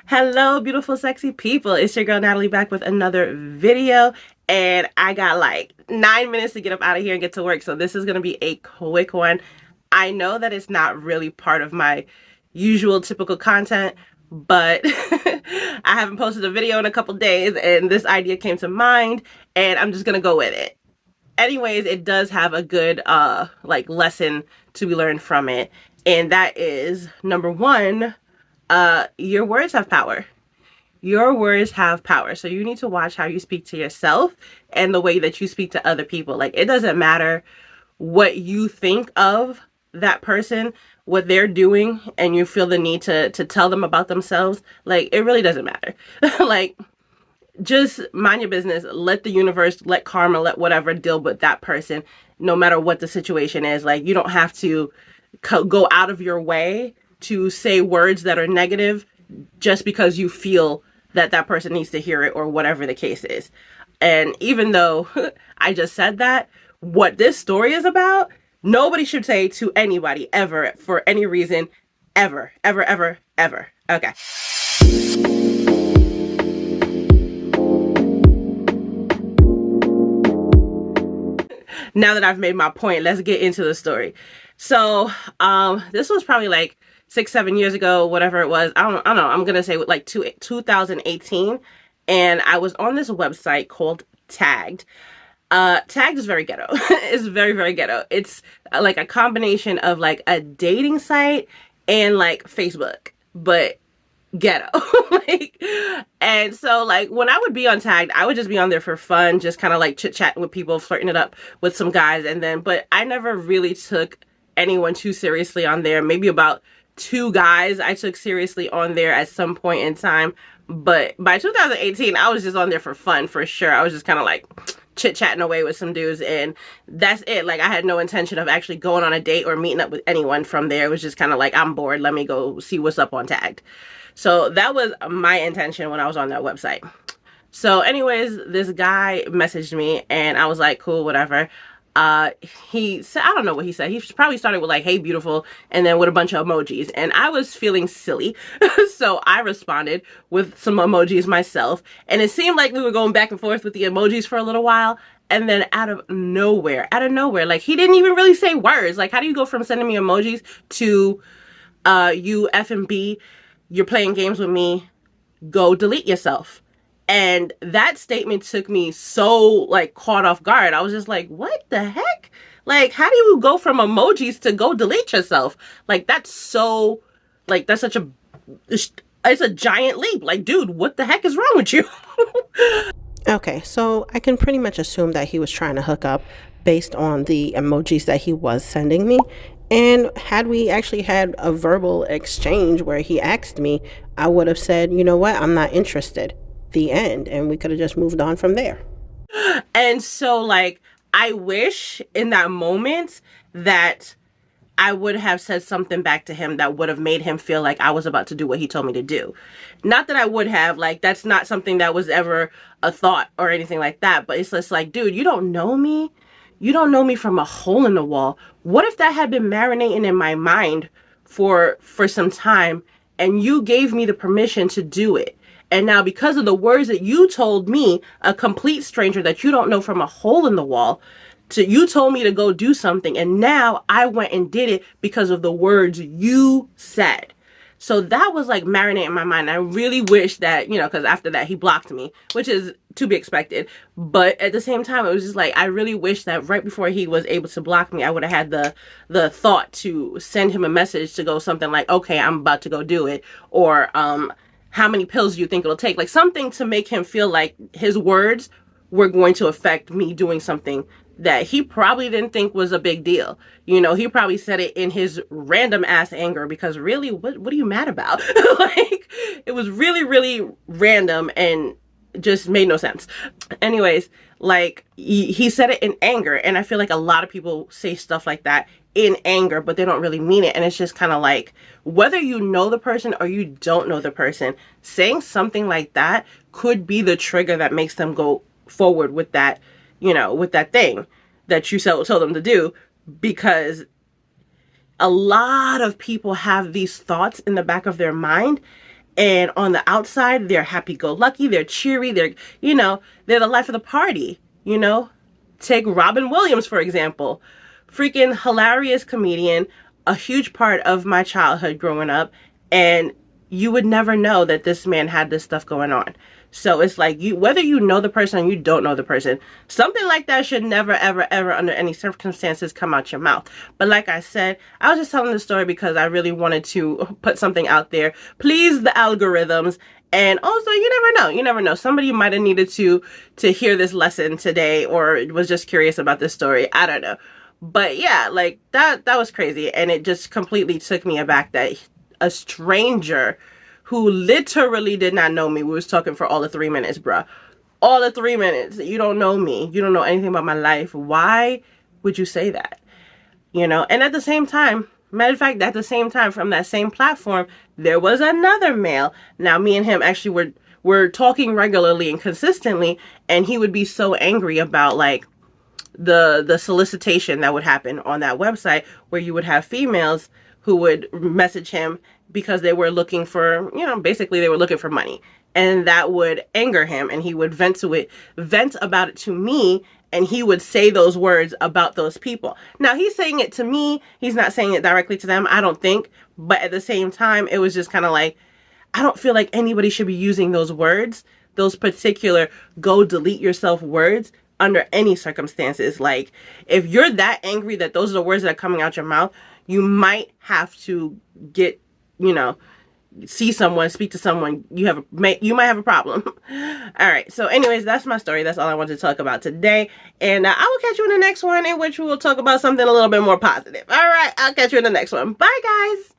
Hello, beautiful, sexy people. It's your girl Natalie back with another video, and I got like 9 minutes to get up out of here and get to work. So this is gonna be a quick one. I know that it's not really part of my usual typical content, but I haven't posted a video in a couple days, and this idea came to mind, and I'm just gonna go with it. Anyways, it does have a good like lesson to be learned from it, and that is number one. Your words have power. Your words have power. So you need to watch how you speak to yourself and the way that you speak to other people. Like, it doesn't matter what you think of that person, what they're doing, and you feel the need to tell them about themselves. Like, it really doesn't matter. Like, just mind your business. Let the universe, let karma, let whatever deal with that person, no matter what the situation is. Like, you don't have to go out of your way to say words that are negative just because you feel that that person needs to hear it or whatever the case is. And even though I just said that, what this story is about, nobody should say to anybody ever for any reason, ever, ever, ever, ever. Okay. Now that I've made my point, let's get into the story. So, this was probably like 6-7 years ago, whatever it was. I don't know. I'm gonna say like 2018, and I was on this website called Tagged. Tagged is very ghetto. It's very, very ghetto. It's like a combination of like a dating site and like Facebook, but ghetto. Like, and so like when I would be on Tagged, I would just be on there for fun, just kind of like chit chatting with people, flirting it up with some guys, and then but I never really took anyone too seriously on there. Maybe about 2 guys I took seriously on there at some point in time, but by 2018 I was just on there for fun, for sure. I was just kind of like chit-chatting away with some dudes, and that's it. Like, I had no intention of actually going on a date or meeting up with anyone from there. It was just kind of like, I'm bored, let me go see what's up on Tagged. So that was my intention when I was on that website. So anyways, this guy messaged me and I was like, cool, whatever. He said, I don't know what he said. He probably started with like, hey, beautiful, and then with a bunch of emojis. And I was feeling silly. So I responded with some emojis myself. And it seemed like we were going back and forth with the emojis for a little while. And then out of nowhere, like, he didn't even really say words. Like, how do you go from sending me emojis to, you FMB, you're playing games with me, go delete yourself? And that statement took me so like caught off guard. I was just like, what the heck? Like, how do you go from emojis to go delete yourself? Like, that's so, like, that's such a, it's a giant leap. Like, dude, what the heck is wrong with you? Okay, so I can pretty much assume that he was trying to hook up based on the emojis that he was sending me. And had we actually had a verbal exchange where he asked me, I would have said, you know what, I'm not interested. The end. And we could have just moved on from there. And so, like, I wish in that moment that I would have said something back to him that would have made him feel like I was about to do what he told me to do. Not that I would have, like, that's not something that was ever a thought or anything like that, but it's just like, dude, you don't know me. You don't know me from a hole in the wall. What if that had been marinating in my mind for some time and you gave me the permission to do it? And now, because of the words that you told me, a complete stranger that you don't know from a hole in the wall, you told me to go do something, and now I went and did it because of the words you said. So that was like marinating in my mind. I really wish that, because after that he blocked me, which is to be expected. But at the same time, it was just like, I really wish that right before he was able to block me, I would have had the thought to send him a message to go something like, okay, I'm about to go do it. Or, how many pills do you think it'll take? Like, something to make him feel like his words were going to affect me doing something that he probably didn't think was a big deal. He probably said it in his random ass anger, because really, what are you mad about? Like, it was really, really random and just made no sense. Anyways, like, he said it in anger, and I feel like a lot of people say stuff like that in anger, but they don't really mean it. And it's just kind of like, whether you know the person or you don't know the person, saying something like that could be the trigger that makes them go forward with that, with that thing that you told them to do. Because a lot of people have these thoughts in the back of their mind, And on the outside, they're happy-go-lucky, they're cheery, they're the life of the party, Take Robin Williams, for example. Freaking hilarious comedian, a huge part of my childhood growing up, and you would never know that this man had this stuff going on. So it's like, whether you know the person or you don't know the person, something like that should never, ever, ever, under any circumstances, come out your mouth. But like I said, I was just telling the story because I really wanted to put something out there, please the algorithms. And also, you never know. Somebody might have needed to hear this lesson today, or was just curious about this story. I don't know. But yeah, like that was crazy. And it just completely took me aback that a stranger who literally did not know me, we was talking for all the 3 minutes, bruh. All the 3 minutes. You don't know me. You don't know anything about my life. Why would you say that? And at the same time, matter of fact, at the same time, from that same platform, there was another male. Now, me and him actually were talking regularly and consistently, and he would be so angry about, like, the solicitation that would happen on that website, where you would have females who would message him because they were looking for, basically they were looking for money. And that would anger him, and he would vent about it to me, and he would say those words about those people. Now, he's saying it to me. He's not saying it directly to them, I don't think. But at the same time, it was just kind of like, I don't feel like anybody should be using those words, those particular go delete yourself words, under any circumstances. Like, if you're that angry that those are the words that are coming out your mouth, you might have to get, see someone, speak to someone. You might have a problem. All right. So anyways, that's my story. That's all I wanted to talk about today. And I will catch you in the next one, in which we will talk about something a little bit more positive. All right. I'll catch you in the next one. Bye, guys.